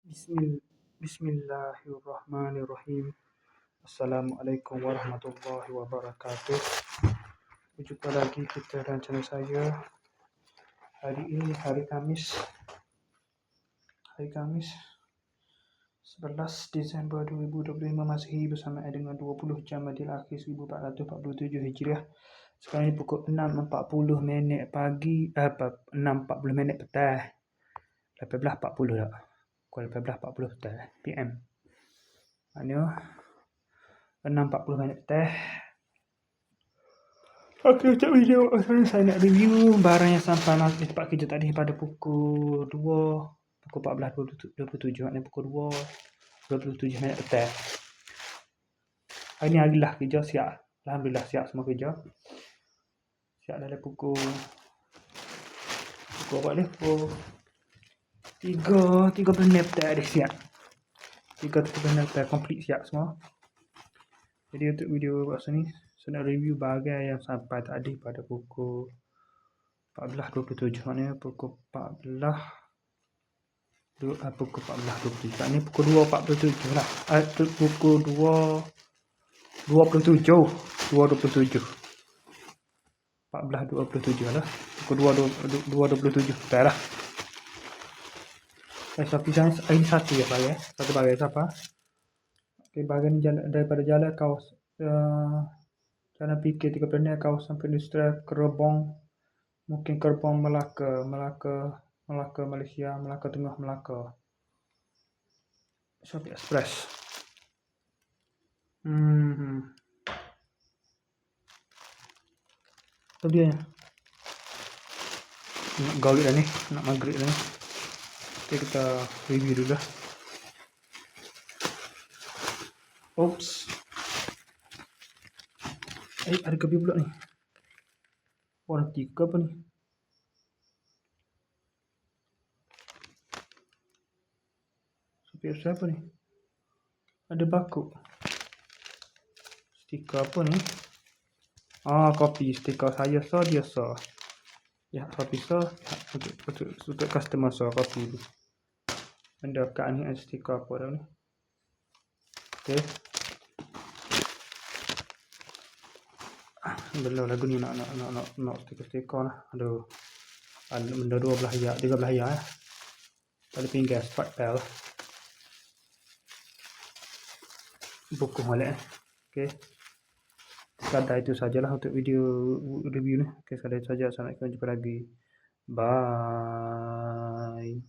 Bismillahirrahmanirrahim. Assalamualaikum warahmatullahi wabarakatuh. Berjumpa lagi kita dan channel saya. Hari ini hari Khamis 11 Disember 2025 Masihi bersamaan dengan 20 Jamadil Akhir 1447 Hijriah. Sekarang ini pukul 6.40 minit pagi, 6.40 minit petang. 18.40 tak? Pukul 18.40 petang PM. Maknanya 6.40 minit petang. Okey, untuk video saya nak review barang yang sampai di tempat kerja tadi pada pukul 14.27, maknanya pukul 2.27 minit petang. Hari ni hari lah kerja siap. Alhamdulillah siap semua kerja. Siap dari pukul berapa ni? Pukul 3 minit petang dah siap. 3 minit petang complete siap semua. Jadi untuk video kat sini saya nak review barang yang sampai tadi pada pukul 14.27, maknanya pukul 14.27. Ini pukul 2.47 lah. Pukul 2.27. 14.27 lah. Pukul 2.27 betul lah. Sapi saya ini satu ya Pak ya. Satu bagai siapa? Okey, bagian jalan daripada jalan Jalan PK30 kawasan Perindustrian Kerbong, mungkin Kerbong Melaka, Malaysia, Melaka Tengah, Melaka. Shopee Express. Itu dia. Nak gaul dah ni, nak maghrib dah ni. Okay, kita review dulu lah. Oops. Ada kopi pula ni. Warranty ke apa ni? Supir siapa ni? Ada bakut. Stiker apa ni? Kopi. Stiker saya sah, dia sah. Ya, kopi sah. Untuk customer sah kopi tu. Benda kat ni ada stiker apa dah ni? Okay. Belum lagu ni nak stiker lah. Aduh. Ada benda 12 ayat, 13 ayat lah. Pada pinggan spot bell. Buku molek. Okey. Sekadar itu sajalah untuk video review ni. Okey, sekadar itu saja. Assalamualaikum, jumpa lagi. Bye.